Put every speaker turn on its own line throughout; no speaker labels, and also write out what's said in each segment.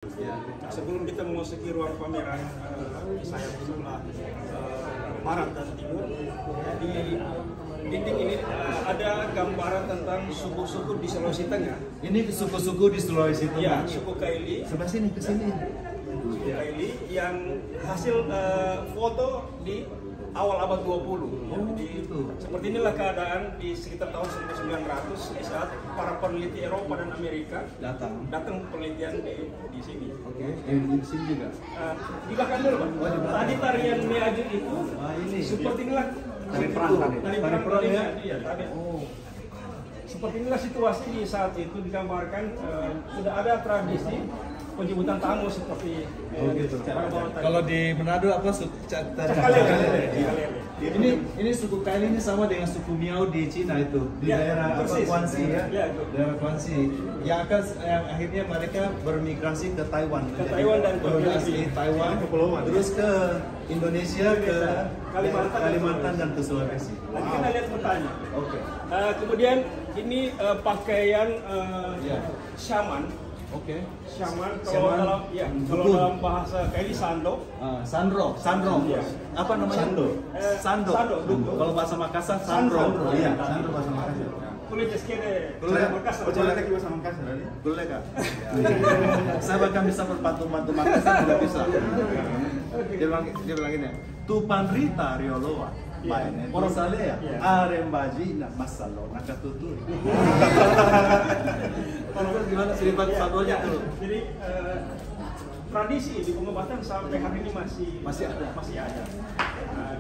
Ya, sebelum kita memasuki ruang pameran di sayap sebelah barat dan timur, di dinding ini ada gambaran tentang suku-suku di Sulawesi Tengah.
Ini suku-suku di Sulawesi Tengah.
Ya, suku Kaili.
Sebelah sini, ke sini.
Suku Kaili yang hasil foto di awal abad 20. Jadi, seperti inilah keadaan di sekitar tahun 1900 di saat para peneliti Eropa dan Amerika datang penelitian di sini.
Oke, di sini juga.
Di belakang dulu, Pak. Tadi tarian Meaju itu seperti inilah tari perang ya. Iya, tadi. Seperti inilah situasi di saat itu digambarkan sudah ada tradisi penjemputan tamu seperti
gitu.
tadi.
Kalau di Manado apa ini suku Kaili ini sama dengan suku Miao di Cina itu di daerah Guangxi ya. Daerah Guangxi. Yang akhirnya mereka bermigrasi ke Taiwan.
Ke Taiwan dan
di Taiwan, terus ke Indonesia, ke Kalimantan dan ke Sulawesi.
Nanti kita lihat petanya.
Oke.
Kemudian ini pakaian shaman.
Oke.
Shaman kalau dalam bahasa Kaili sando.
Sandro.
Iya.
Apa namanya? Sando. Kalau bahasa Makassar Sandro. Iya, Sandro bahasa Makassar.
Boleh jeskede. Makassar.
Boleh lagi bahasa Makassar.
Boleh Kak? Saya bahkan bisa berbantu Makassar juga bisa. Dia bilang gini, Tupan Rita Rioloa. Maine, Porosalea, Arembaji, Masalo, Nakatuturi. Kalau gimana sifat satunya tuh?
Jadi tradisi di pengobatan sampai hari ini masih ada.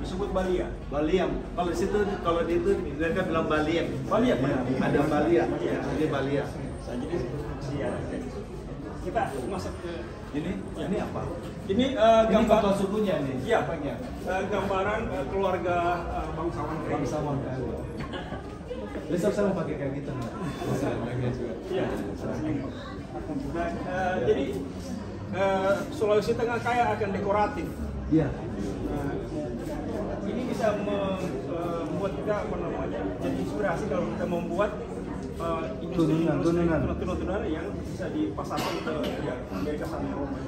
Disebut Balia.
Baliam. Kalau di situ, kalau di itu mereka bilang Baliam.
Baliam.
Ada Balia. Jadi Balia.
Jadi kita masuk ke
ini apa?
Ini
gambar sukunya nih.
Iya, gambaran keluarga bangsawan Kaili.
Besok saya mau pakai kayak gitu nih.
Iya. Jadi Sulawesi Tengah kaya akan dekoratif.
Iya.
Ini bisa membuat kita jadi inspirasi kalau kita membuat tunan-tunan yang bisa dipasarkan ke Amerika sama Eropa.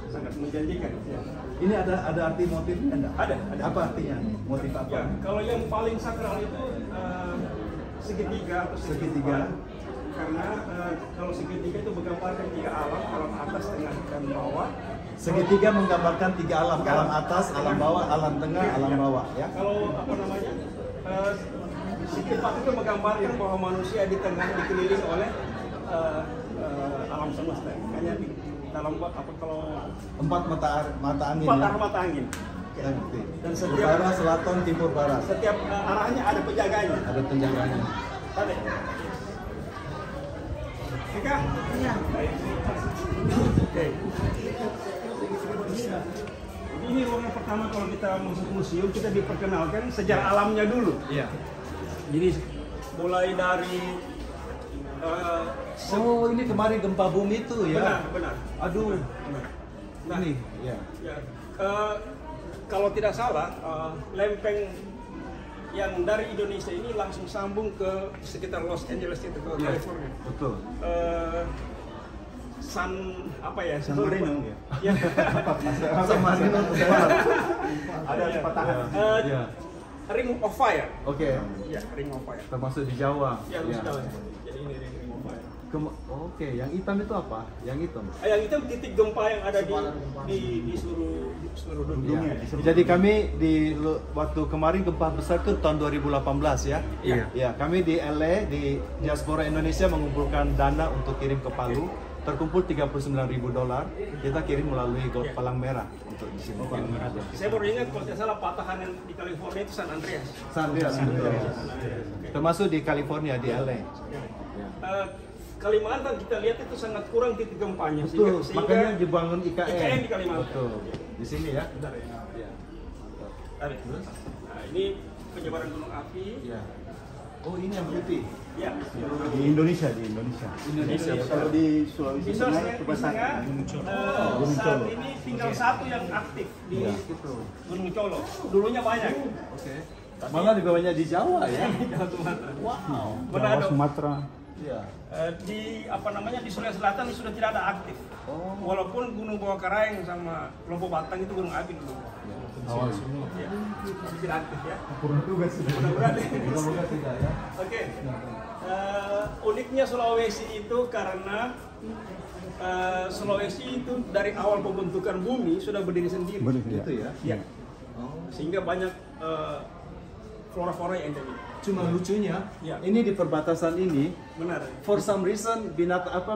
Sangat menjanjikan.
Ini ada arti motifnya enggak?
Ada.
Apa artinya? Motif apa?
Ya, kalau yang paling sakral itu segitiga atau segitiga. Karena kalau segitiga itu menggambarkan tiga alam atas, tengah, dan bawah.
Segitiga menggambarkan tiga alam, alam atas, alam bawah, alam tengah, alam bawah. Ya.
Kalau sekitar itu menggambarkan bahwa manusia di tengah dikelilingi oleh alam semesta. Hanya di dalam kalau
empat mata angin.
Empat arah mata angin. Dan setiap
utara, selatan, timur, barat.
Setiap arahnya ada penjaganya.
Ada penjaganya.
Tadi. Ika? Iya. Oke. Ini ruangan pertama kalau kita masuk museum, kita diperkenalkan sejarah alamnya dulu.
Iya.
Jadi mulai dari
ini kemarin gempa bumi itu ya.
Benar.
Aduh.
Nah,
ini ya.
Kalau tidak salah, lempeng yang dari Indonesia ini langsung sambung ke sekitar Los Angeles itu ke California.
Betul.
San
Marino
ya.
San Marino.
Ada patahan.
Ring of Fire.
Oke.
Ya, Ring of Fire.
Termasuk di Jawa.
Ya, di Jawa. Jadi ini Ring of Fire.
Oke, yang hitam itu apa? Yang hitam?
Yang hitam titik gempa yang ada di seluruh dunia.
Jadi kami waktu kemarin gempa besar itu tahun 2018 ya.
Iya.
Ya, kami di LA di diaspora Indonesia mengumpulkan dana untuk kirim ke Palu. Terkumpul $39.000, kita kirim melalui Palang Merah untuk di sini.
Saya baru ingat kalau tidak salah patahan yang di California itu San Andreas.
San Andreas. Termasuk di California di LA.
Kalimantan kita lihat itu sangat kurang titik gempanya.
Betul,
sehingga
makanya dibangun IKN
di Kalimantan.
Betul. Di sini ya.
Bentar ya. Nah, ini penyebaran gunung api.
Ya. Oh, ini yang putih.
Ya.
Di Indonesia. Kalau di Sulawesi Tengah cuma satu.
Saat ini tinggal satu yang aktif di Gunung Colo. Dulunya banyak.
Oke. Malah di bawahnya di Jawa ya.
Jawa Sumatera.
Jawa Sumatera.
Iya.
Di di Sulawesi Selatan sudah tidak ada aktif. Walaupun Gunung Bawah Karaeng sama Lombok Batang itu gunung api dulu.
Awal semua.
Ya, masih tidak aktif ya.
Kurang tugas sudah.
Mudah-mudahan.
Semoga tidak ya.
Oke. Uniknya Sulawesi itu karena Sulawesi itu dari awal pembentukan bumi sudah berdiri sendiri.
Gitu ya.
Ya. Sehingga banyak flora-flora yang endemik.
Cuma lucunya,
Ya.
ini di perbatasan ini,
Benar.
for some reason binatangnya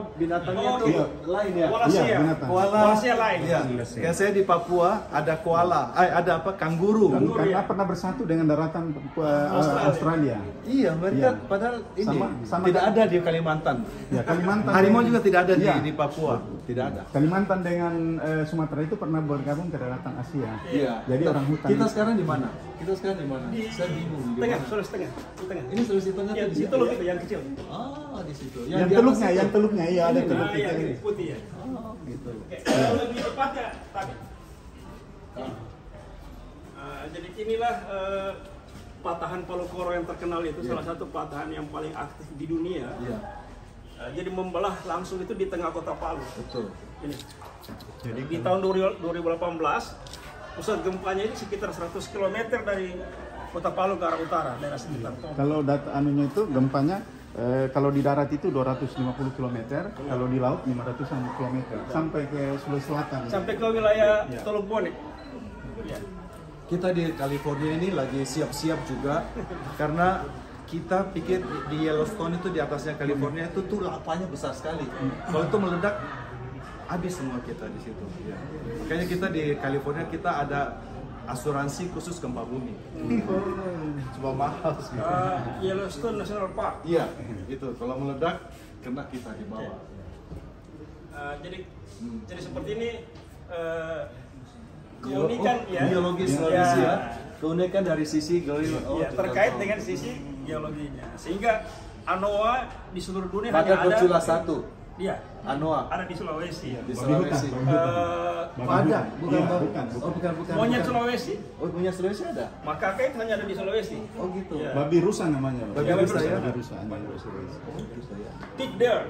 Oh,
itu
iya.
lain ya.
Walasia.
Iya, binatang.
Walasia lain.
Iya. Kayak saya di Papua ada koala, ada apa? Kanguru.
Karena pernah bersatu dengan daratan Australia.
Iya, mereka
Iya.
padahal ini
Sama
tidak
kan?
ada di Kalimantan.
Ya, Kalimantan.
Harimau juga tidak ada
Iya.
di Papua, tidak ada.
Kalimantan dengan Sumatera itu pernah bergabung ke daratan Asia.
Iya.
Jadi orang hutan.
Kita sekarang di mana? Kita sekarang di mana? Saya bingung. Di
Tengah,
mana?
Sulawesi Tengah. Di tengah.
Ini Sulawesi Tengah
Ya,
tuh
di
di
situ loh itu yang kecil.
Ah, di situ.
yang
di
teluknya,
atas
yang
itu.
teluknya iya ada
Ini,
teluk
Nah,
kita
yang
ini.
putih ya.
Oh, gitu.
Oke, kalau lebih tepatnya tadi. Jadi inilah patahan Palu Koro yang terkenal itu salah satu patahan yang paling aktif di dunia.
Iya,
Jadi membelah langsung itu di tengah kota Palu.
betul.
Ini. Jadi di tahun 2018 pusat gempanya ini sekitar 100 km dari kota Palu ke arah utara, daerah sekitar Toba.
Kalau data anunya itu gempanya kalau di darat itu 250 km, kalau di laut 500 km sampai ke Sulawesi Selatan.
Sampai ke wilayah Teluk Bone. Ya.
Kita di California ini lagi siap-siap juga karena kita pikir di Yellowstone itu di atasnya California itu tuh lapanya besar sekali. Kalau itu meledak habis semua kita di situ. Ya. Makanya kita di California kita ada asuransi khusus gempa bumi. Cuma mahal sih.
Yellowstone National Park.
Iya, itu kalau meledak kena kita di bawah.
Jadi seperti ini keunikan ya.
Biologis
Ya.
Sulawesi ya. Keunikan dari sisi
Ya, terkait dengan sisi geologinya. Sehingga Anoa di seluruh dunia
Badak
hanya ada
bercula satu.
Iya,
Anoa
ada di Sulawesi.
di Sulawesi. Badak, bukan
bukan.
Oh, bukan.
Monyet Sulawesi,
Oh, punya Sulawesi ada?
makaka itu hanya ada di Sulawesi.
Oh, gitu.
Ya.
Babi rusa namanya.
Babi rusa ya?
Babi rusa.
Pig Deer.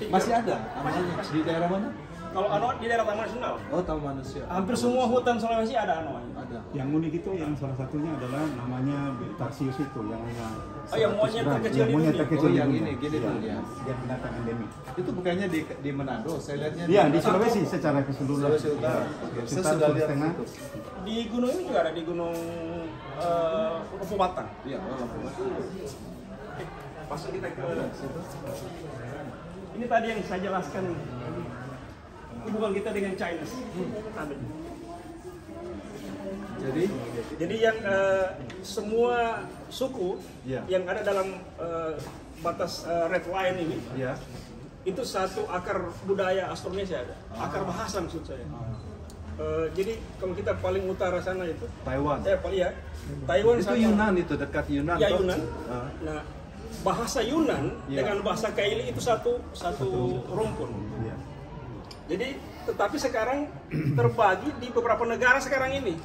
Masih ada? Namanya di daerah mana?
Kalau Anoa di daerah Taman Nasional.
Oh, Taman Manusia.
Hampir semua hutan Sulawesi ada Anoa.
Ada.
Yang unik itu yang salah satunya adalah namanya Tarsius itu yang
yang monyet
100 gram.
terkecil
Yang
di
monyet
dunia.
terkecil
Oh,
di
yang
dunia.
ini, gini tuh,
Iya.
ya.
Dia binatang endemik.
Itu bukannya di Manado, saya lihatnya
Iya, di Sulawesi secara keseluruhan.
Sulawesi Utara. Saya
Sekitar
sudah
Sulawesi
lihat
Tengah.
itu.
Di gunung ini juga ada di gunung Lombok Batang.
Iya,
Masuk kita ke ini tadi yang saya jelaskan hubungan kita dengan China. Tadi. Jadi yang semua suku
Ya.
yang ada dalam batas red line ini
Iya.
itu satu akar budaya Austronesia ada, akar bahasa maksud saya. Jadi kalau kita paling utara sana itu
Taiwan.
ya Taiwan
Itu
sama
Yunan itu dekat Yunan.
ya
toh?
Yunan.
Ah.
Nah, bahasa Yunan
Ya.
dengan bahasa Kaili itu satu rumpun.
Iya.
Jadi tetapi sekarang terbagi di beberapa negara sekarang ini.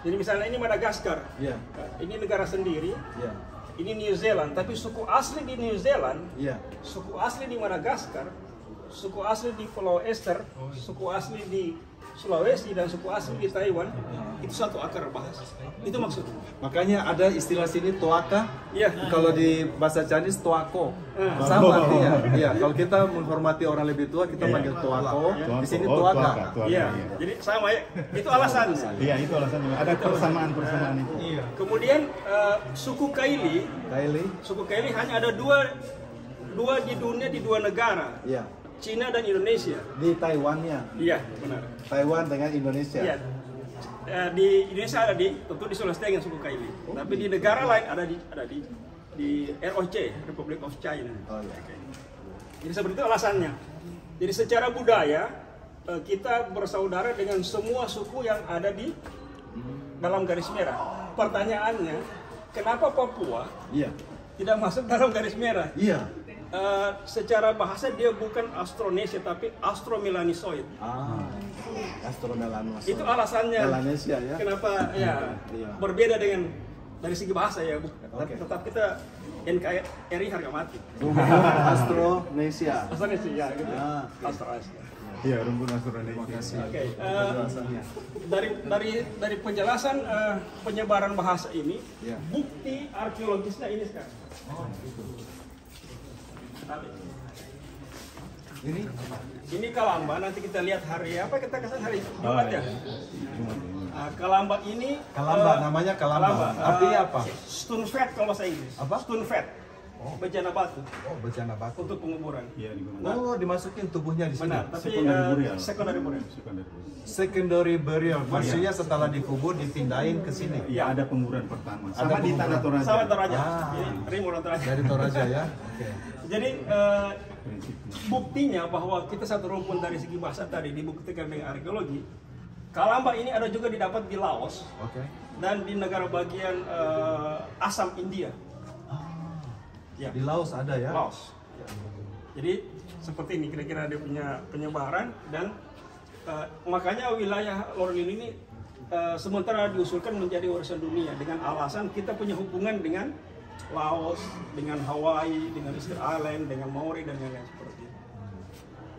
Jadi misalnya ini Madagaskar.
Iya.
Ini negara sendiri.
Iya.
Ini New Zealand, tapi suku asli di New Zealand,
Iya.
suku asli di Madagaskar, suku asli di Pulau Easter, suku asli di Sulawesi dan suku asli di Taiwan itu satu akar bahasa. Itu maksudnya.
Makanya ada istilah sini toaka.
Iya.
Kalau di bahasa Chinese toako. Sama artinya. Iya, kalau kita menghormati orang lebih tua kita panggil toako. Di sini toaka.
Iya. Jadi sama ya. Itu alasannya.
Iya, itu alasannya. Ada persamaan itu.
Iya. Kemudian suku Kaili,
Kaili.
hanya ada dua di dunia di dua negara,
Iya.
Cina dan Indonesia.
Di Taiwannya.
Iya, benar.
Taiwan dengan Indonesia.
Iya. Di Indonesia ada tentu di Sulawesi Tengah suku Kaili. Tapi di negara lain ada di ROC, Republic of China.
Oh iya.
Jadi seperti itu alasannya. Jadi secara budaya kita bersaudara dengan semua suku yang ada di dalam garis merah. Pertanyaannya, kenapa Papua
Iya.
tidak masuk dalam garis merah?
Iya.
Secara bahasa dia bukan Austronesia tapi Austromelanesoid.
Astromelanosa.
Itu alasannya.
Melanesia ya.
Kenapa ya
Iya.
berbeda dengan dari segi bahasa ya, Bu.
Oke.
Tetap kita NKRI harga mati.
Astronesia.
Asalnya sih ya gitu.
Ah,
Australasia.
Iya, rumpun Australia.
Oke, dari penjelasan penyebaran bahasa ini,
Ya.
bukti arkeologisnya ini sekarang. Ini Kalamba, nanti kita lihat hari apa, kita kasih hari Jumat ya. Kalamba ini
Namanya Kalamba. Artinya apa?
Stone fat kalau bahasa Inggris.
Apa?
Stone fat. Bejana batu
Oh, bencana batu.
untuk penguburan.
Iya, digunakan.
Oh, dimasukin tubuhnya di sini.
Benar, tapi
Secondary burial.
secondary burial.
Secondary burial. Maksudnya setelah dikubur dipindahin ke sini.
Iya, ada penguburan pertama.
Ada
Sama di
penguburan.
Tanah Toraja.
Sama Toraja.
Ah.
Jadi Rimor Toraja.
Dari Toraja ya. Oke.
Jadi buktinya bahwa kita satu rumpun dari segi bahasa tadi dibuktikan dengan arkeologi. Kalamba ini ada juga didapat di Laos
Oke.
dan di negara bagian Assam, India. Ya,
Di Laos ada ya.
Laos. Ya. Jadi seperti ini kira-kira dia punya penyebaran dan makanya wilayah Lorlin ini sementara diusulkan menjadi warisan dunia dengan alasan kita punya hubungan dengan Laos, dengan Hawaii, dengan Easter Island, dengan Maori dan lain-lain seperti itu.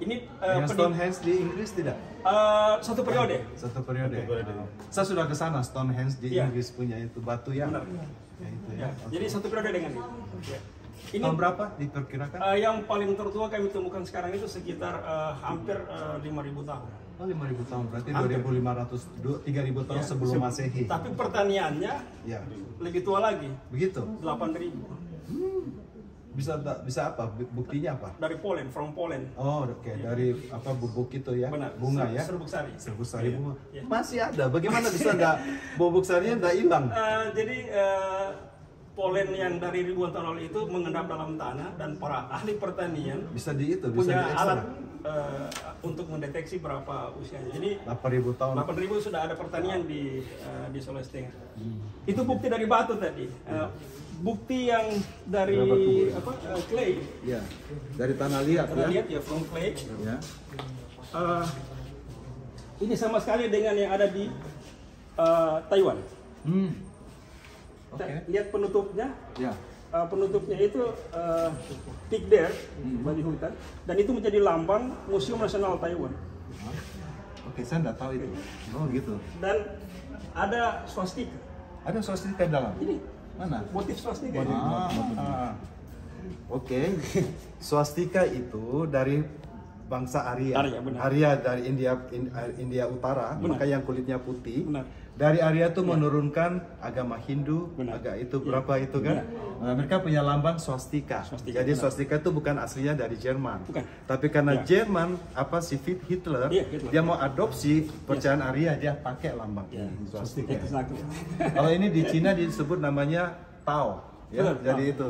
Ini
Yang Stonehenge di Inggris tidak?
satu periode.
Satu periode. Saya sudah ke sana Stonehenge di
Iya.
Inggris punya itu batu ya.
Benar.
Ya, itu
Ya,
ya.
jadi satu periode dengan itu. Ya. Ini
Tahun berapa diperkirakan?
yang paling tertua kami temukan sekarang itu sekitar hampir 5.000 tahun.
Oh, 5.000 tahun. Berarti
Hampir.
2.500 3.000 tahun
Ya,
sebelum Masehi.
Tapi pertaniannya
Ya.
lebih tua lagi,
Begitu.
8.000
Bisa apa? Buktinya apa?
dari Poland, from Poland.
Oh, oke. Dari apa bubuk itu ya?
Benar.
Bunga ya?
Serbuk sari.
Serbuk sari
Iya.
bunga.
Iya.
Masih ada. Bagaimana bisa nggak bubuk sarinya nggak hilang?
Jadi polen yang dari ribuan tahun lalu itu mengendap dalam tanah dan para ahli pertanian
Bisa di itu, bisa
punya
di
alat untuk mendeteksi berapa usianya. Jadi
8.000 tahun.
8.000 sudah ada pertanian di Sulawesi Tengah. Itu bukti dari batu tadi. Bukti yang dari clay.
Ya. Dari tanah liat
Kita
ya.
lihat ya from clay.
Ya.
Ini sama sekali dengan yang ada di Taiwan.
Oke.
Lihat penutupnya.
Ya.
Penutupnya itu Big Bear, babi hutan, dan itu menjadi lambang Museum Nasional Taiwan.
Oke, saya nggak tahu itu. Oh, gitu.
Dan ada swastika.
Ada swastika di dalam.
Ini
Mana?
motif swastika. ini.
Oke. Swastika itu dari bangsa Arya.
Arya, benar.
Arya dari India Utara,
Benar.
maka yang kulitnya putih.
Benar.
Dari Arya itu menurunkan agama Hindu,
Benar.
agak itu
Iya.
berapa itu kan? Nah, mereka punya lambang swastika.
Swastika,
Jadi
benar.
swastika itu bukan aslinya dari Jerman.
Bukan.
Tapi karena
Ya.
Jerman si Hitler,
Iya, Hitler.
dia mau adopsi percayaan Arya, dia pakai lambang
Ya,
swastika.
itu satu.
Kalau ini di Cina disebut namanya Tao. Ya,
Betul,
jadi itu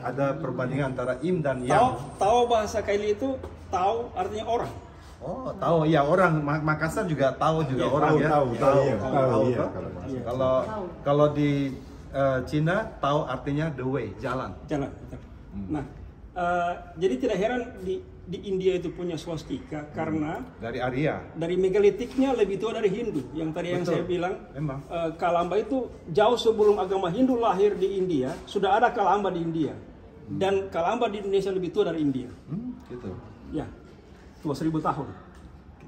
ada perbandingan antara Im dan Yang.
Tao bahasa Kaili itu Tao artinya orang.
Oh, Tao ya orang Makassar juga Tao juga
Iya,
orang ya.
Tahu, iya.
Tao,
Tahu, iya,
toh?
kalau bahasa.
Kalau di Cina Tao artinya the way, jalan.
Jalan. Betul. Nah, jadi tidak heran di India itu punya swastika karena
Dari Arya.
dari megalitiknya lebih tua dari Hindu. Yang tadi yang
Betul.
saya bilang,
Memang.
Kalamba itu jauh sebelum agama Hindu lahir di India, sudah ada Kalamba di India. Dan Kalamba di Indonesia lebih tua dari India.
Gitu.
Ya, tua 1.000 tahun.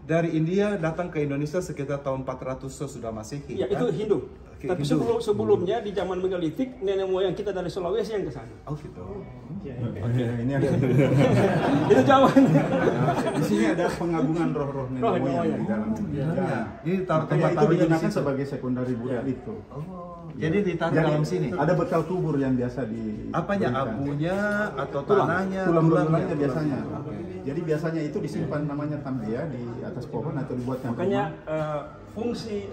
Dari India datang ke Indonesia sekitar tahun 400 sudah Masehi.
Ya, itu
kan?
Hindu.
Oke,
Tapi
Hindu.
sebelumnya di zaman megalitik, nenek moyang kita dari Sulawesi yang ke sana.
Oh gitu.
Oke, ini ada
Itu jawabannya.
di sini ada pengagungan roh-roh nenek
Roh
moyang
moyang.
di dalam.
Ya. Ini
Makanya
tempat
itu
taruhnya di
digunakan
situ.
sebagai sekundari burial itu.
Oh, jadi ditaruh
Jadi,
dalam sini.
Ada bekal kubur yang biasa di
Apanya?
berikan.
Abunya atau
Tulang.
tanahnya?
Tulang-tulangnya biasanya.
Oke.
Jadi biasanya itu disimpan namanya tambia di atas pohon atau dibuatkan
Makanya
rumah.
fungsi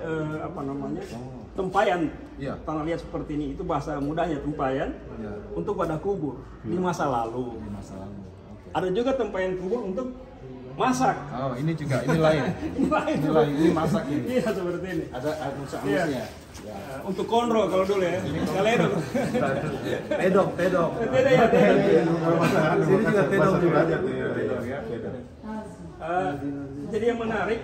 tempayan
Iya.
tanah liat seperti ini itu bahasa mudahnya tempayan
Iya.
untuk wadah kubur di masa lalu.
Di masa lalu. Oke.
Ada juga tempayan kubur untuk masak.
Oh, ini juga ini lain.
Ini lain.
Ini lain, ini masak ini.
Iya seperti ini.
Ada anus-anusnya.
Iya. Untuk konro kalau dulu ya. Kaledo.
Tedok, tedok.
Beda ya.
Kalau masalah
Sini juga tedok juga.
Jadi yang menarik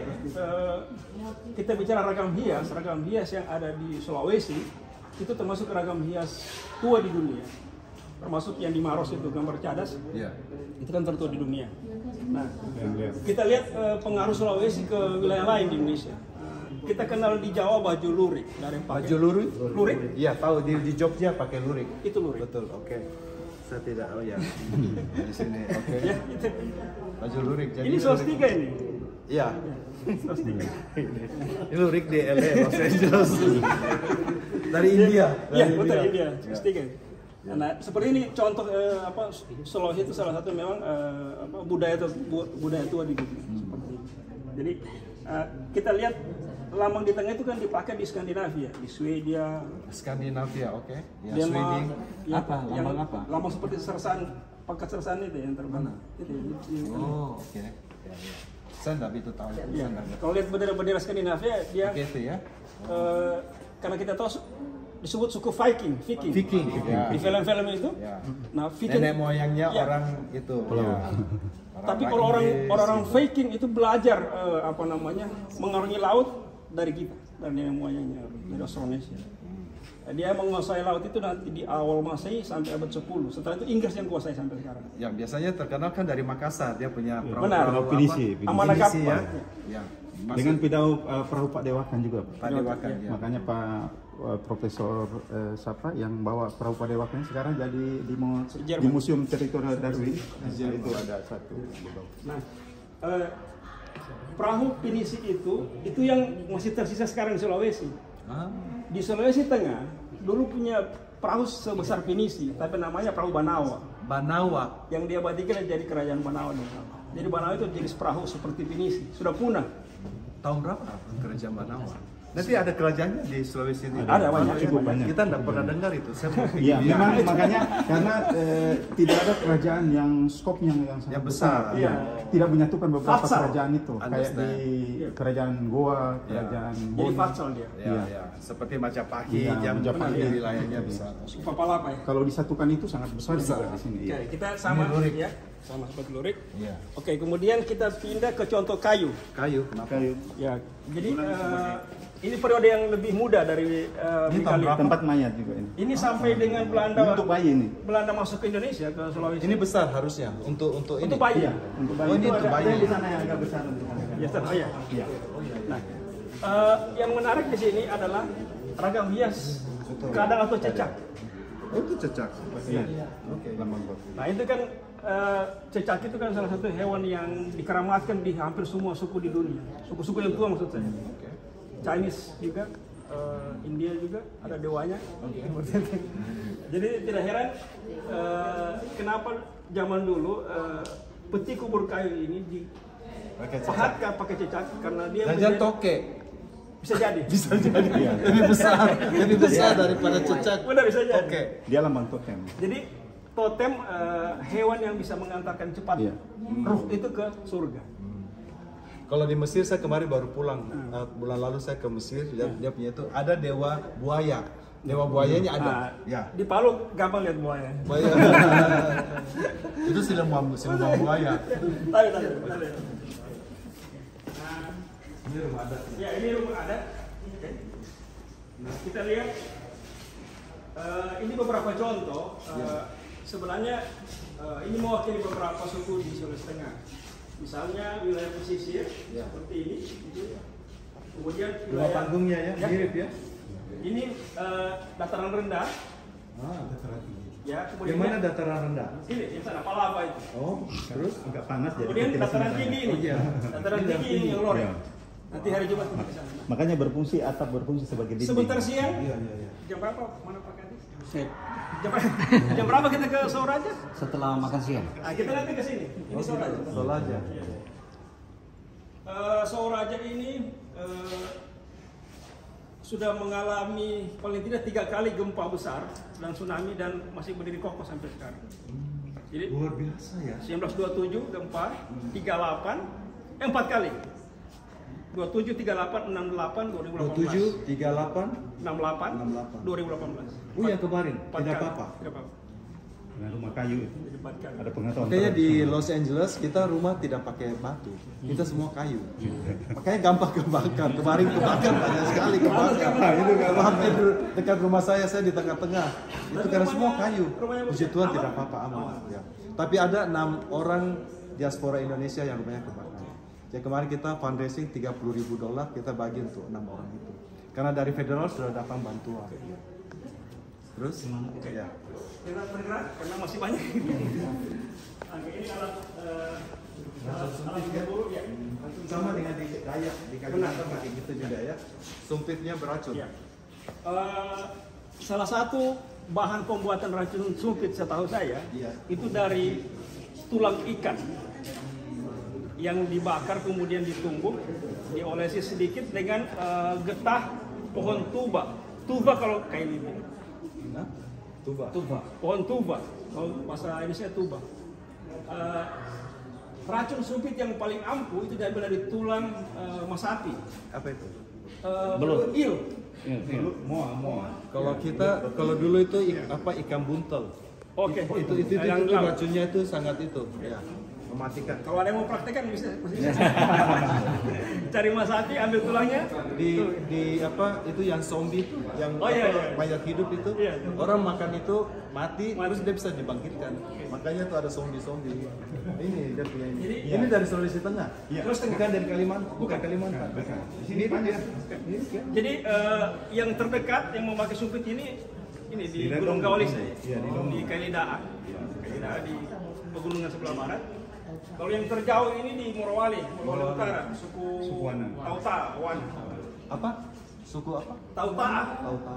kita bicara ragam hias yang ada di Sulawesi itu termasuk ragam hias tua di dunia. Termasuk yang di Maros itu gambar cadas, itu kan tertua di dunia. Nah, kita lihat pengaruh Sulawesi ke wilayah lain di Indonesia. Kita kenal di Jawa baju lurik dari
Baju lurik?
Lurik?
Iya, tahu di Jogja pakai lurik.
Itu lurik.
Betul, oke. Saya tidak, oh ya. Di sini, oke.
Ya, itu.
Baju lurik. Jadi
Ini swastika ini.
Iya.
Swastika.
Ini lurik di LA, Los Angeles. Dari India.
Iya, betul India. Swastika. Nah, seperti ini contoh Sulawesi itu salah satu memang budaya tua di dunia. Seperti ini. Jadi kita lihat lambang di tengah itu kan dipakai di Skandinavia, di Swedia,
Skandinavia, oke. Ya,
Denmark.
Sweden.
Ya,
Apa? Lambang apa?
Lambang seperti sersan, pangkat sersan itu yang terbang. Itu.
Oh, oke. Ya, ya. Saya nggak begitu tahu.
Ya.
Saya nggak ngerti.
Kalau lihat bendera Skandinavia, dia
Oke, itu ya.
karena kita tahu disebut suku Viking.
Viking.
Di film-film itu.
Ya.
Nah, Viking.
Nenek moyangnya
Ya.
orang itu. Ya.
Tapi kalau orang Viking itu belajar mengarungi laut dari kita, dari nenek moyangnya, dari Austronesia. Dia menguasai laut itu nanti di awal Masehi sampai abad 10. Setelah itu Inggris yang kuasai sampai sekarang.
Ya, biasanya terkenal kan dari Makassar, dia punya
Benar.
perahu
Pinisi.
Amanagapa.
ya. Ya.
Dengan pidau perahu Pak Dewakan juga, Pak.
Padewakan, ya.
Makanya Pak Profesor siapa yang bawa perahu Pak Dewakan sekarang jadi di Museum Teritorial Darwin. Itu ada satu.
Nah, perahu pinisi itu yang masih tersisa sekarang di Sulawesi. Di Sulawesi Tengah dulu punya perahu sebesar pinisi, tapi namanya perahu Banawa.
Banawa.
Yang dia batikkan jadi kerajaan Banawa. Jadi Banawa itu jenis perahu seperti pinisi, sudah punah.
Tahun berapa kerajaan Banawa? Nanti ada kerajaannya di Sulawesi ini.
Ada banyak,
cukup banyak.
Kita tidak pernah dengar itu. Saya mau
Iya, memang makanya karena tidak ada kerajaan yang skopnya yang sangat
Yang besar.
Iya. Tidak menyatukan beberapa
Fatsal.
kerajaan itu, kayak di
Understand.
kerajaan Goa, kerajaan
Jadi
Boni.
Fatsal dia.
Ya, ya. Seperti Majapahit
Iya,
yang
Majapahit.
di wilayahnya besar.
Papalapa ya.
Kalau disatukan itu sangat besar juga di sini.
Oke,
Iya.
kita sama
Ini lurik.
ya, sama seperti lurik.
Iya.
Oke, kemudian kita pindah ke contoh kayu.
Kayu, kenapa?
Ya, jadi ini periode yang lebih muda dari
Ini tahun
Bikali.
berapa?
Tempat mayat juga ini.
Ini sampai dengan
Ini
Belanda
untuk bayi ini.
Belanda masuk ke Indonesia ke Sulawesi.
Ini besar harusnya untuk ini.
untuk bayi.
Iya, untuk bayi.
Oh, ini
Itu
untuk
ada
bayi.
di sana yang agak besar untuk anak.
Ya, oh ya.
Iya.
Nah, yang menarik di sini adalah ragam hias kadal atau cecak.
Oh, itu cecak.
Iya. Oke. Lambang bot.
Nah, itu kan cecak itu kan salah satu hewan yang dikeramatkan di hampir semua suku di dunia. Suku-suku yang tua maksud saya. Chinese juga, India juga ada dewanya. Jadi tidak heran kenapa zaman dulu peti kubur kayu ini dipahatkan pakai cecak karena dia
Jangan toke.
bisa jadi.
Bisa jadi. Lebih besar daripada cecak.
Benar bisa jadi.
Oke.
Dia lambang totem.
Jadi totem hewan yang bisa mengantarkan cepat
Iya.
ruh itu ke surga.
Kalau di Mesir saya kemarin baru pulang. Bulan lalu saya ke Mesir, dia punya itu ada dewa buaya. Dewa buayanya ada.
Nah,
Ya.
di Palu gampang lihat buaya.
Buaya. Itu siluman buaya.
Tadi.
Ini rumah adat.
Ya, ini rumah adat. Oke. Nah, kita lihat ini beberapa contoh. Sebenarnya ini mewakili beberapa suku di Sulawesi Tengah. Misalnya wilayah pesisir seperti ini. Gitu. Kemudian
Rumah
wilayah
panggungnya ya, mirip ya.
Ini dataran rendah.
Dataran tinggi.
Ya, kemudian
Yang mana dataran rendah?
Sini, yang sana Palapa itu.
Oh, terus
Agak panas jadi.
Kemudian
kita
dataran
sini
tinggi
sana.
ini.
Oh, iya.
Dataran tinggi ini yang loreng.
Iya.
Nanti hari Jumat kita ke sana.
Makanya berfungsi atap berfungsi sebagai dinding.
Sebentar siang.
Iya, iya, iya.
Jam berapa? Mana Pak Kadis? Jam berapa kita ke Soraja?
Setelah makan siang.
Nah, kita nanti ke sini. Ini Soraja.
Solaja.
Soraja ini sudah mengalami paling tidak 3 kali gempa besar dan tsunami dan masih berdiri kokoh sampai sekarang. Jadi
Luar biasa ya.
1927 gempa, 4 kali. 27, 38, 68, 2018.
27, 38.
68,
68.
2018.
Oh, yang kemarin
Empat
tidak
kali.
apa-apa.
Tidak apa-apa.
Dengan rumah kayu itu. Ada pengetahuan.
Makanya di Los Angeles kita rumah tidak pakai batu, kita semua kayu. Makanya gampang kebakar. Kemarin kebakar banyak sekali kebakar. Itu hampir dekat rumah saya di tengah-tengah. Itu karena semua kayu. Puji Tuhan tidak apa-apa, aman. Ya. Tapi ada 6 orang diaspora Indonesia yang rumahnya kebakar. Jadi kemarin kita fundraising $30.000 kita bagi untuk 6 orang itu. Karena dari federal sudah datang bantuan. Terus? Ya.
Kita bergerak karena masih banyak. Ini alat berburu ya.
Sama dengan di Dayak di Kalimantan pakai gitu juga ya. Sumpitnya beracun.
Ya. Salah satu bahan pembuatan racun sumpit setahu saya itu dari tulang ikan yang dibakar kemudian ditumbuk, diolesi sedikit dengan getah pohon tuba. Tuba kalau kayak ini. Tuba. Pohon tuba. Kalau bahasa Indonesia tuba. Racun sumpit yang paling ampuh itu diambil dari tulang masapi.
Apa itu?
Belum.
Moa.
Kalau dulu itu ikan buntel.
Oke.
Itu racunnya itu sangat itu. Ya. Mematikan.
Kalau ada yang mau praktekkan bisa. Cari masapi, ambil tulangnya.
Itu yang zombie itu, yang mayat hidup itu. Orang makan itu mati, terus dia bisa dibangkitkan. Makanya tuh ada zombie. Ini dia punya ini. Ini dari Sulawesi Tengah. Terus bukan dari Kalimantan. Bukan Kalimantan. Di sini banyak.
Jadi yang terdekat yang memakai sumpit ini di Gunung Gawalis, di Kailidaa. Kailidaa di pegunungan sebelah barat. Kalau yang terjauh ini di Morowali Utara, suku Tauta Wana.
Apa? Suku apa?
Tauta.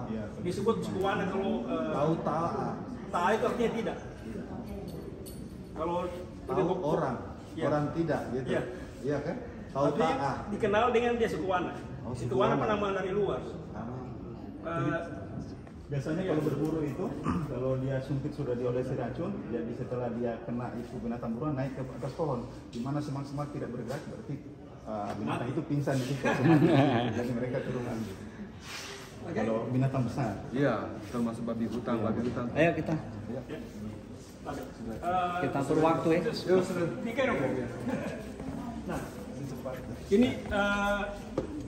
Ya,
disebut suku Wana kalau
Tauta.
Ta itu artinya tidak. Kalau
orang tidak gitu. Iya kan? Tauta.
Dikenal dengan dia suku Wana. Suku Wana penamaan dari luar.
Biasanya kalau berburu itu, kalau dia sumpit sudah diolesi racun, jadi setelah dia kena itu binatang buruan naik ke atas pohon, di mana semak-semak tidak bergerak, berarti binatang itu pingsan di situ, jadi mereka turun. Kalau binatang besar.
Iya, termasuk babi hutan.
Ayo kita. Kita atur waktu ya.
Nah, ini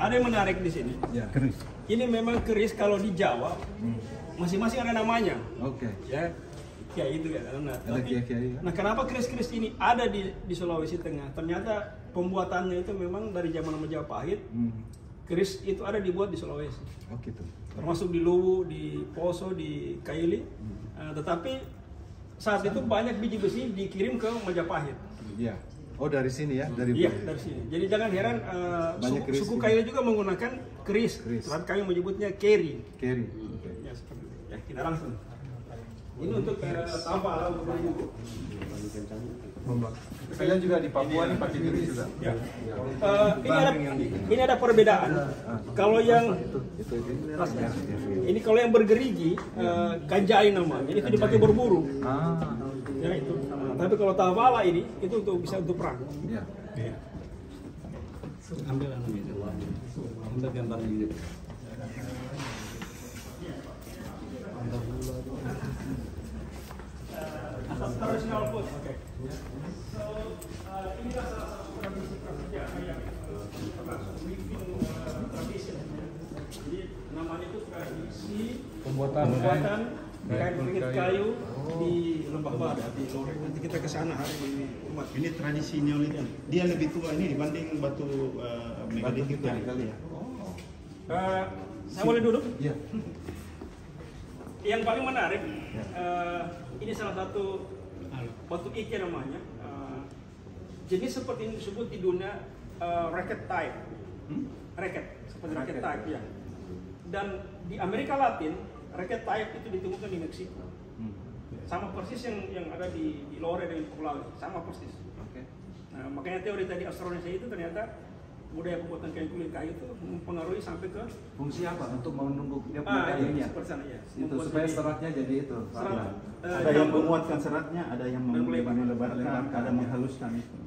ada yang menarik di sini.
Keris.
Ini memang keris kalau di Jawa masing-masing ada namanya.
Oke.
Ya, kiai itu kan.
Ada kiai.
Nah, kenapa keris-keris ini ada di Sulawesi Tengah? Ternyata pembuatannya itu memang dari zaman Majapahit. Keris itu ada dibuat di Sulawesi.
Oh gitu.
Termasuk di Luwu, di Poso, di Kaili. Tetapi saat itu banyak biji besi dikirim ke Majapahit.
Iya. Oh dari sini ya? Dari
sini. Jadi jangan heran suku
gitu.
Kaili juga menggunakan keris. Tapi kami menyebutnya keri.
Keri.
Ya, seperti itu. Ya, kita langsung. Ini untuk tanpa alat berburu.
Kalian juga di Papua nih pakai keris juga.
Ya. Ini ada perbedaan. Kalau yang ini kalau yang bergerigi, kanjai namanya, itu dipakai berburu. Ya itu. Tapi kalau tawala ini itu bisa untuk perang.
Iya.
Ambil gambar ini.
Traditional food. Oke. So inilah salah satu tradisi prasejarah yang pernah tradisi. Jadi namanya itu tradisi pembuatan kain kulit kayu di Lembah Badak di Lore. Nanti kita ke sana hari ini.
Ini tradisi Neoliter. Dia lebih tua ini dibanding batu megalith itu kali ya.
Saya boleh duduk?
Iya.
Yang paling menarik, ini salah satu batu ike namanya. Jenis seperti ini disebut di dunia racket type. Racket, seperti racket type ya. Dan di Amerika Latin, racket type itu ditemukan di Meksiko. Sama persis yang ada di Lore dan di Pulau, sama persis. Nah, makanya teori tadi Austronesia itu ternyata budaya pembuatan kain kulit kayu itu mempengaruhi sampai ke
fungsi apa? Untuk menunggu dia punya kayunya.
Ya.
Itu supaya seratnya jadi itu.
Serat,
ada yang menguatkan seratnya, ada yang melebarkan, ada menghaluskan itu.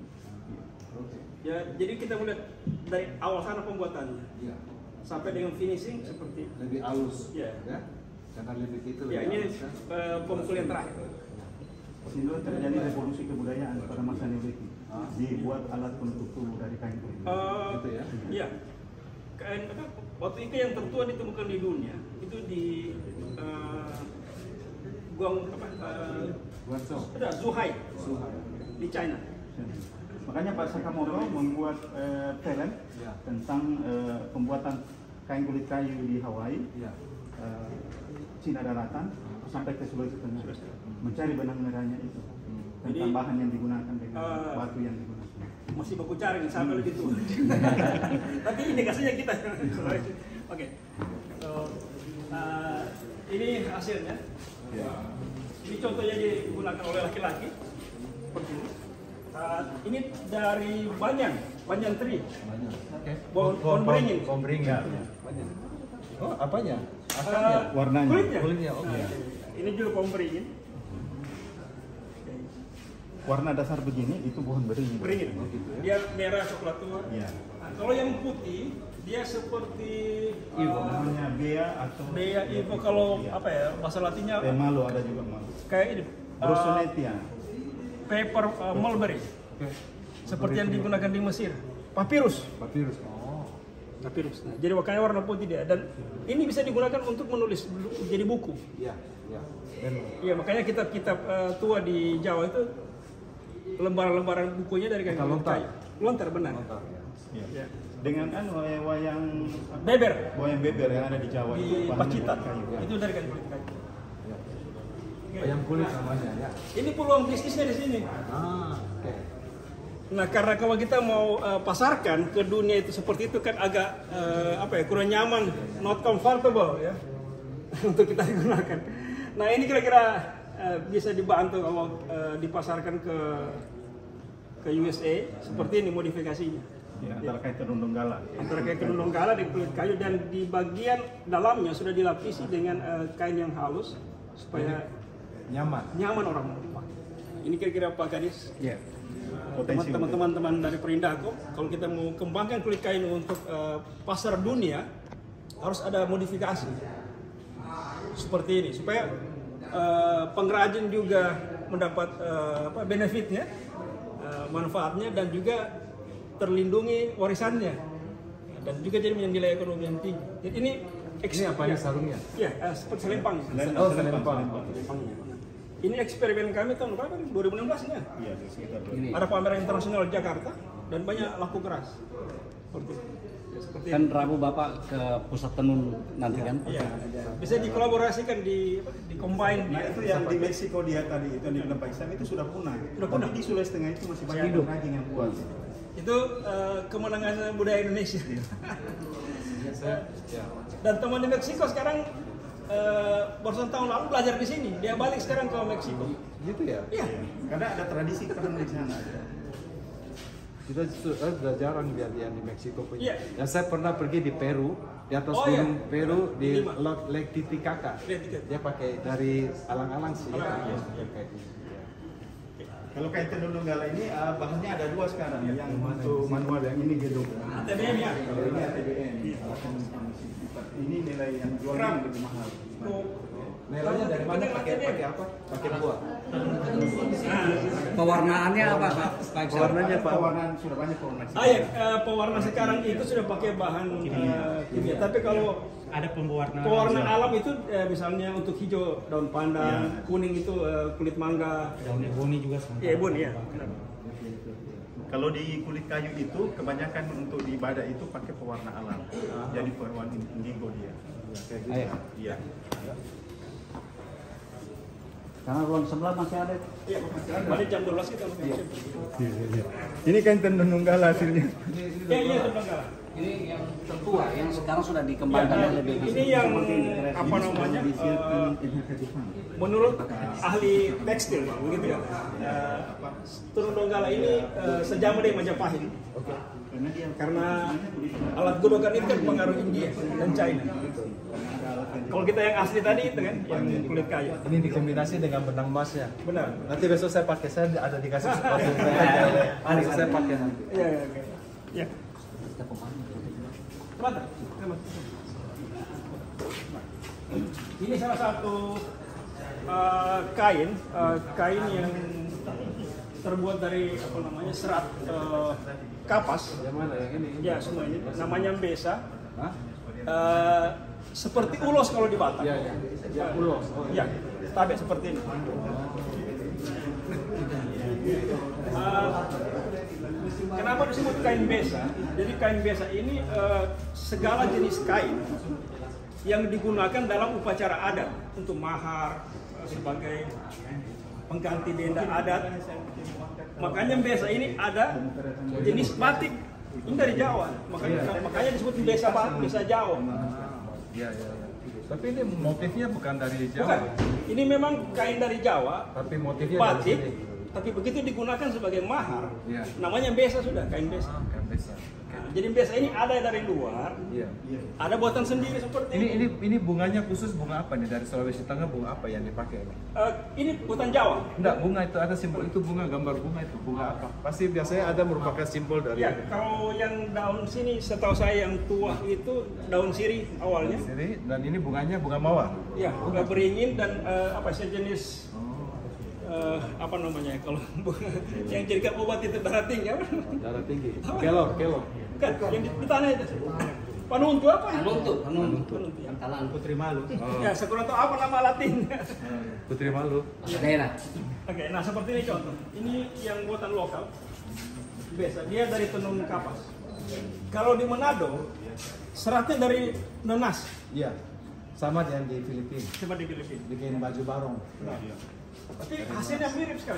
Ya, jadi kita melihat dari awal sana pembuatannya.
Iya.
Sampai dengan finishing seperti
lebih halus.
Ya.
Karena lebih itu.
Ya, ini pemukul yang terakhir.
Sini terjadi revolusi kebudayaan pada masa Neolito. Dibuat alat penutup tubuh dari kain kulit.
Gitu ya?
Iya. Kain apa? Waktu itu yang tertua ditemukan di dunia itu di Zhuhai di China.
Makanya Pak Sakamoto membuat film tentang pembuatan kain kulit kayu di Hawaii, Cina daratan sampai ke Sulawesi Tengah, mencari benang merahnya itu. Tentang bahan yang digunakan dengan batu yang digunakan.
Masih baku cari sampai lebih tua. Tapi indikasinya kita. Oke. Ini hasilnya. Ini contohnya digunakan oleh laki-laki. Seperti ini. Ini dari banyan tree. Pohon beringin.
Pohon beringin. Oh, apanya?
Warnanya.
Kulitnya. Oke. Ini juga pohon beringin.
Warna dasar begini itu pohon beringin.
Beringin. Dia merah coklat tua.
Iya.
Nah, kalau yang putih dia seperti
Namanya bea atau
bea ivo, kalau apa ya bahasa latinnya
malo ada juga malo.
kayak ini.
Brosonetia.
Paper mulberry. Seperti yang digunakan di Mesir. Papyrus. Papyrus. Nah, jadi makanya warna putih dia, dan ini bisa digunakan untuk menulis jadi buku. Iya, makanya kitab-kitab tua di Jawa itu lembaran-lembaran bukunya dari kayu. Lontar benar.
Ya. Dengan wayang
Beber
wayang beber yang ada di Jawa
di
itu bahannya
Pacitan.
kayu.
Itu dari kayu kulit kayu.
Wayang kulit namanya ya.
Ini peluang bisnisnya di sini. Nah, karena kalau kita mau pasarkan ke dunia itu seperti itu kan agak kurang nyaman, not comfortable ya untuk kita gunakan. Nah, ini kira-kira bisa dibantu kalau dipasarkan ke USA seperti ini modifikasinya.
Ya, antara kain tenun donggala.
Antara kain tenun donggala di kulit kayu, dan di bagian dalamnya sudah dilapisi dengan kain yang halus supaya nyaman orang mau dipakai. Ini kira-kira Pak Kadis.
Ya.
Teman-teman dari Perindako, kalau kita mau kembangkan kulit kain untuk pasar dunia, harus ada modifikasi seperti ini supaya pengrajin juga mendapat benefitnya, manfaatnya, dan juga terlindungi warisannya, dan juga jadi nilai ekonomi yang tinggi. Jadi ini
apanya sarungnya?
Ya, seperti selempang.
Selempang.
Ini eksperimen kami tahun berapa? 2016 ya?
Iya, sekitar
Ada pameran internasional di Jakarta dan banyak laku keras. Seperti
Kan Rabu Bapak ke pusat tenun nanti kan?
Iya. Bisa dikolaborasikan di combine.
Nah, itu yang di Meksiko dia tadi itu yang di bilang Pak Isam itu sudah punah. Tapi di Sulawesi Tengah itu masih banyak pengrajin yang kuat.
Itu kemenangan budaya Indonesia. Dan teman di Meksiko sekarang barusan tahun lalu belajar di sini. Dia balik sekarang ke Meksiko.
Gitu ya?
Iya.
Karena ada tradisi tenun di sana.
Kita sudah jarang lihat yang di Meksiko punya.
Iya.
Dan saya pernah pergi di Peru, di atas
Oh, iya.
gunung Peru di
Lima.
Lake Titicaca. Dia pakai dari alang-alang sih.
Kalau kain tenun donggala ini bahannya ada dua sekarang, yang untuk manual, yang ini gedung.
ATBM ya.
Kalau ini ATBM. Ini nilai yang jualnya lebih mahal.
Nilainya dari mana? Pakai apa? Pakai buah.
Pewarnaannya apa Pak?
Pewarnanya pewarnaan sudah banyak pewarna.
Ya, pewarna sekarang itu sudah pakai bahan kimia. Tapi kalau
ada
pewarna alam itu misalnya untuk hijau daun pandan, kuning itu kulit mangga,
daun eboni juga sama.
ya ebon ya.
Kalau di kulit kayu itu kebanyakan untuk di badak itu pakai pewarna alam. Jadi pewarna indigo dia. Iya.
Karena ruang sebelah masih ada.
Iya, pada jam 12 kita.
Ini kain tenun donggala hasilnya.
Iya, teman-teman.
Ini yang tertua, yang sekarang sudah dikembangkan lebih.
Ini yang apa namanya? Menurut ahli tekstil, begitu ya. Tenun donggala ini sejaman dari Majapahit. Karena alat godokan itu kan pengaruh India dan China. Kalau kita yang asli tadi itu kan, yang kulit kayu.
Ini dikombinasi dengan benang emasnya.
Benar.
Nanti besok saya pakai, saya ada dikasih sepatu. Harus saya pakai nanti.
Iya, oke. Iya. Teman. Ini salah satu kain yang terbuat dari apa namanya serat kapas.
Yang mana yang ini?
Ya semua ini namanya mbesa. Seperti ulos kalau di Batak.
Ya, ulos. Oh,
ya, tabe seperti ini. Kenapa disebut kain besa? Jadi kain besa ini segala jenis kain yang digunakan dalam upacara adat untuk mahar, sebagai pengganti denda adat. Makanya besa ini ada jenis batik. Ini dari Jawa. Makanya disebut besa Jawa.
Iya. Tapi ini motifnya bukan dari Jawa.
Bukan. Ini memang kain dari Jawa.
Tapi motifnya
batik.
dari sini.
Tapi begitu digunakan sebagai mahar,
Iya.
namanya besa sudah, kain besa.
Kain besa.
Nah, jadi besa ini ada dari luar,
Iya.
ada buatan sendiri seperti ini.
Ini bunganya khusus bunga apa nih dari Sulawesi Tengah, bunga apa yang dipakai?
Ini buatan Jawa.
Enggak, bunga itu ada simbol itu bunga, gambar bunga itu bunga apa? Pasti biasanya ada merupakan simbol dari
Ya, kalau yang daun sini setahu saya yang tua itu daun sirih awalnya.
sini, dan ini bunganya bunga mawar.
Ya, bunga beringin dan apa sejenis apa namanya kalau yang jadikan obat itu darah tinggi apa?
Darah tinggi. Kelor.
Bukan, yang di tanah itu. Panuntu apa?
Panuntu.
Ya.
Talan.
Putri Malu.
Ya, saya kurang tahu apa nama latinnya.
Putri Malu.
Daerah.
Oke, nah seperti ini contoh. Ini yang buatan lokal. Biasa, dia dari tenun kapas. Kalau di Manado, seratnya dari nenas.
Iya. Sama dengan di Filipina.
Coba di Filipina.
Bikin baju barong.
Nah, tapi hasilnya mirip sekali.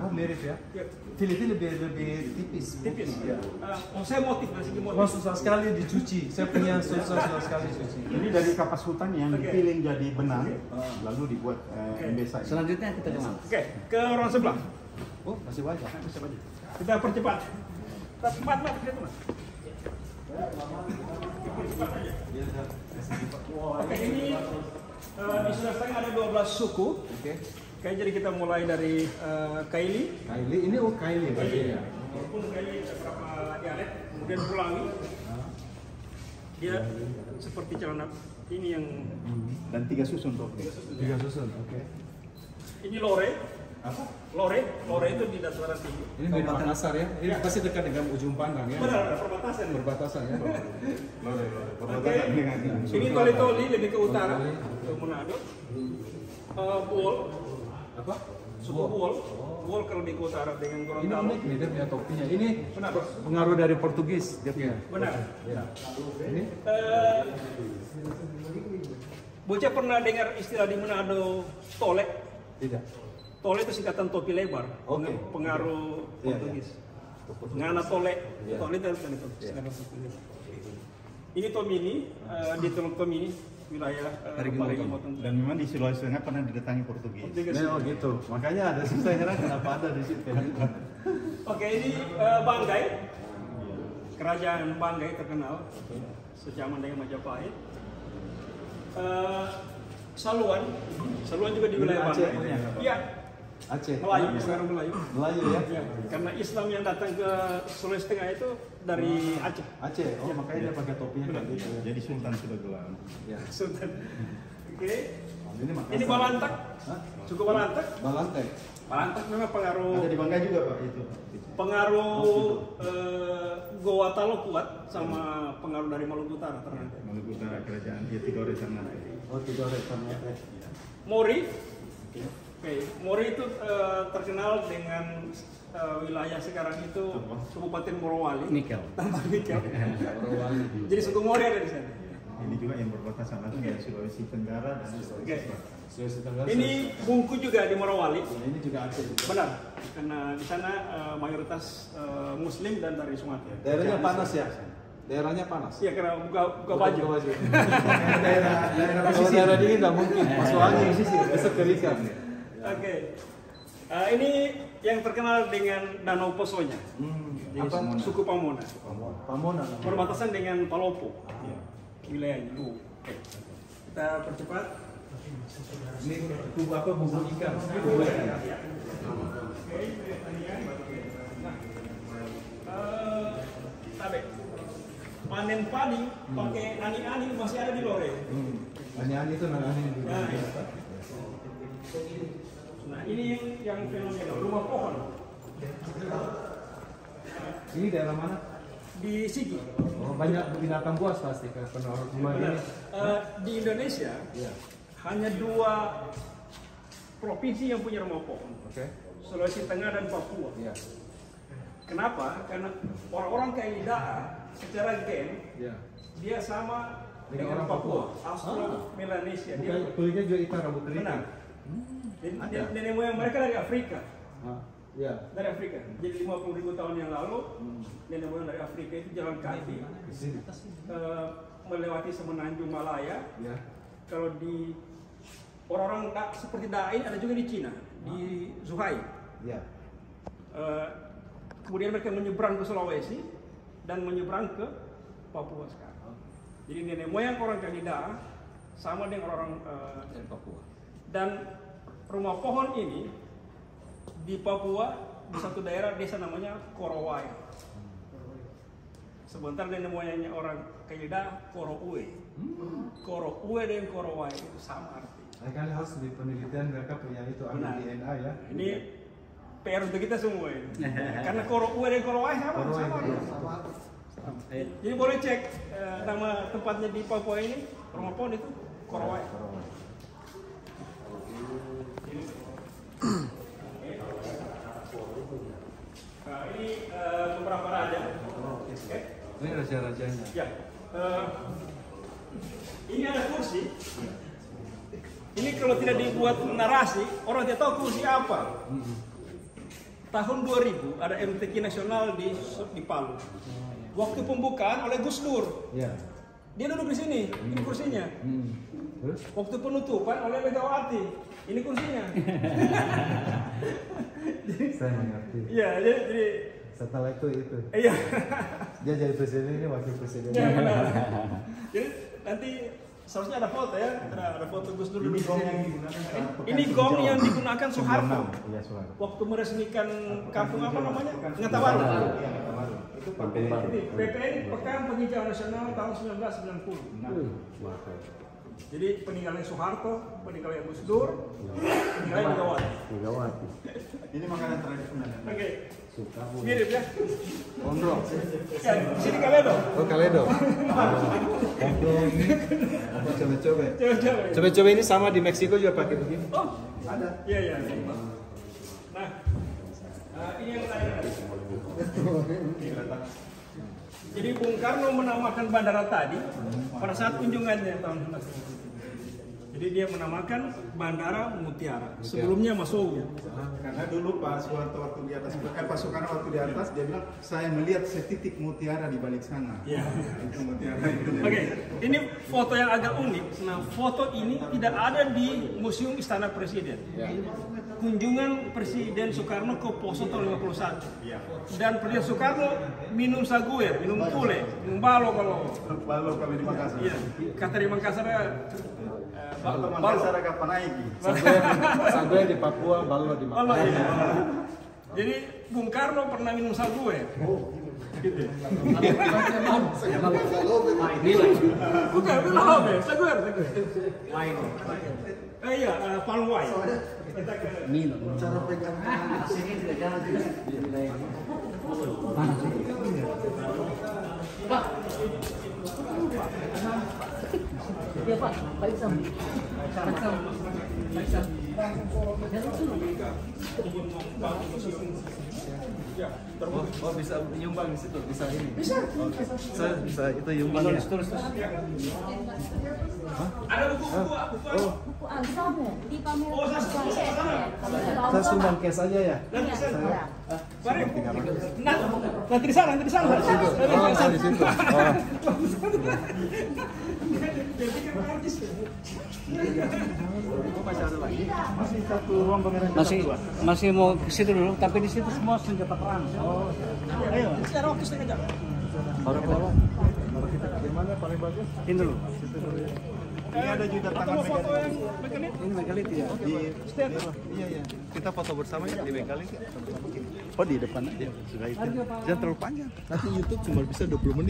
Oh, mirip ya.
Ya,
Filipina lebih tipis.
tipis.
Ya.
Saya motif dari segi motif.
Wah, susah sekali dicuci. Saya punya susah sekali cuci.
Ini dari kapas hutan yang dipiling jadi benang, lalu dibuat embesa.
Selanjutnya kita kemana?
Oke, ke orang sebelah.
Oh, masih banyak.
Kita percepat. Kita cepat, Mas. Kita cepat. Oke, ini di Sulawesi Tengah ada 12 suku.
Oke.
Oke, jadi kita mulai dari Kaili.
Kaili, ini Kaili bagiannya.
Walaupun Kaili ada beberapa dialek, kemudian Pulangi. Dia seperti celana ini yang
Dan 3 susun topi.
3 susun. Oke.
ini Lore.
Apa?
Lore itu di dataran tinggi.
Ini dari Makassar ya? Ini pasti dekat dengan ujung pandang ya?
Benar, perbatasan.
Perbatasan ya?
Oke. Ini Toli-Toli lebih ke utara, ke Manado. Buol,
Apa?
suku Buol. Buol kalau lebih ke utara dengan
Ini
Gorontalo.
unik nih, dia punya topinya. Ini
Benar.
pengaruh dari Portugis dia punya.
Benar.
Ya. Ini?
Bocah pernah dengar istilah di Manado tole?
Tidak.
Tole itu singkatan topi lebar,
Oke.
pengaruh
Iya,
Portugis. Ngana tole,
Iya.
tole itu singkatan topi lebar. Ini Tomini, di Teluk Tomini, wilayah Parigi Motong.
Dan memang di Sulawesi Tengah pernah didatangi Portugis.
Nah, oh gitu. Makanya ada susah heran kenapa ada di situ.
Oke, ini Banggai, kerajaan Banggai terkenal sejaman dengan Majapahit. Saluan juga di wilayah
Aceh
Banggai.
punya.
Iya,
Aceh.
Melayu, pengaruh Melayu.
Melayu ya?
Ya, karena Islam yang datang ke Sulawesi Tengah itu dari Aceh.
Aceh. Oh, makanya dia pakai topinya kayak gitu.
Jadi Sultan sudah gelar.
Ya.
Sultan. Oke.
Ini Makassar.
Ini Balantak.
Hah?
Suku Balantak.
Balantek.
Balantak memang pengaruh
Ada di Banggai juga Pak itu.
Gowatalo kuat sama pengaruh dari Maluku Utara ternyata.
Maluku Utara kerajaan dia Tidore sana.
Oh, Tidore sama.
Mori. Oke, Mori itu terkenal dengan wilayah sekarang itu Kabupaten Morowali.
Nikel.
Tambah nikel. Jadi suku Mori ada di sana.
Ini juga yang berbatasan langsung dengan Sulawesi Tenggara dan Sulawesi
Oke.
Selatan.
Sulawesi Tenggara.
Ini Bungku juga di Morowali.
Ini juga Aceh.
Benar, karena di sana mayoritas Muslim dan dari Sumatera.
Daerahnya panas ya? Daerahnya panas.
Iya, karena buka baju.
Daerah pesisir. Daerah dingin nggak mungkin. Masuk angin bisa kerikan.
Oke. Ini yang terkenal dengan Danau Posonya. Jadi
Apa?
suku Pamona.
Pamona.
Perbatasan dengan Palopo. Wilayahnya. Oke. Kita percepat.
Ini kubu apa? Bumbu ikan. Bumbu ikan.
Tabe. Panen padi pakai ani-ani masih ada di Lore.
Ani-ani itu nani.
Nah, Nah ini yang fenomenal, rumah pohon.
Ini daerah mana?
Di Sigi.
Oh, banyak binatang buas pasti kan rumah ini.
Di Indonesia hanya 2 provinsi yang punya rumah pohon. Sulawesi Tengah dan Papua. Kenapa? Karena orang-orang Kailidaan secara gen dia sama dengan orang Papua, Austro-Melanesia. Dia
kulitnya juga hitam, rambut keriting.
benar. Jadi nenek moyang mereka dari Afrika. Dari Afrika. Jadi 50.000 tahun yang lalu nenek moyang dari Afrika itu jalan kaki melewati semenanjung Malaya. Kalau di orang-orang seperti Dain ada juga di Cina, di Zhuhai. Kemudian mereka menyeberang ke Sulawesi dan menyeberang ke Papua sekarang. Jadi nenek moyang orang Kailidaan sama dengan orang dari Papua. Dan rumah pohon ini di Papua di satu daerah desa namanya Korowai. Sebentar nenek moyangnya orang Kailidaan Koroue. Koroue dan Korowai itu sama arti.
Kali harus di penelitian mereka punya itu ambil DNA ya.
Ini PR untuk kita semua ini. Karena Koroue dan Korowai sama. Jadi boleh cek nama tempatnya di Papua ini, rumah pohon itu Korowai. Nah, ini beberapa raja.
Ini raja-rajanya.
Ya. Ini ada kursi. Ini kalau tidak dibuat narasi, orang tidak tahu kursi apa. Tahun 2000 ada MTQ nasional di Palu. Waktu pembukaan oleh Gus Dur. Dia duduk di sini, ini kursinya. Waktu penutupan oleh Megawati, ini kursinya.
Saya mengerti.
Iya, jadi
setelah itu.
Iya.
Dia jadi presiden, ini wakil presiden.
Ya, benar. Jadi nanti seharusnya ada foto ya, ada foto Gus Dur duduk di sini. Ini gong yang digunakan Soeharto. Waktu meresmikan kampung apa namanya? Ngatawaru. Itu PPN Pekan Penghijauan Nasional tahun 1990. Jadi peninggalan Soeharto, peninggalan Gus Dur, peninggalan Megawati.
Ini makanan tradisional.
Oke. Mirip ya?
Ondro.
Ya, di sini Kaledo.
Oh, Kaledo. Coba-coba. Coba-coba ini sama di Meksiko juga pakai begini.
Oh, ada. Iya. Nah, ini yang lain. Jadi Bung Karno menamakan bandara tadi pada saat kunjungannya tahun 1990. Jadi dia menamakan Bandara Mutiara. Sebelumnya Masogo.
Karena dulu Pak Soeharto waktu di atas, Pak Soekarno waktu di atas, dia bilang saya melihat setitik mutiara di balik sana.
Iya.
Itu mutiara itu.
Oke, ini foto yang agak unik. Nah, foto ini tidak ada di Museum Istana Presiden. Kunjungan Presiden Soekarno ke Poso tahun 51. Dan Presiden Soekarno minum saguer, minum pule, minum balo
kalau di Makassar.
Iya, kata di Makassar
Balo Makassar agak panaiki.
Saguer di Papua, balo di Makassar.
Iya. Jadi Bung Karno pernah minum saguer. Gitu. Bukan, itu lahobe, saguer. Wine. Iya, palm wine. Kita ke
Minum. Cara pegang sini tidak jalan juga. Pak. Iya Pak, Pak Isam.
Oh, bisa nyumbang di situ, bisa ini.
Bisa.
Saya bisa itu nyumbang ya.
Terus.
Ada buku
Buku Ansam ya? Di pameran.
Oh,
Saya sumbang cash aja ya.
nanti saya.
Ya.
Mari. Nanti di sana.
Oh, di situ. Oh.
Masih ada lagi. Masih satu ruang pameran.
Masih mau ke situ dulu, tapi di situ semua senjata perang.
Oh,
Ayo, secara waktu setengah jam.
Baru kita gimana paling bagus?
Ini dulu.
ini ada juga
Atau
tangan
mau foto
megalit.
yang megalit?
Ini megalit ya.
Iya. Kita foto bersama ya di megalit. Oh, di depan aja. Sudah itu. Jangan terlalu panjang. Nanti YouTube cuma bisa 20 menit.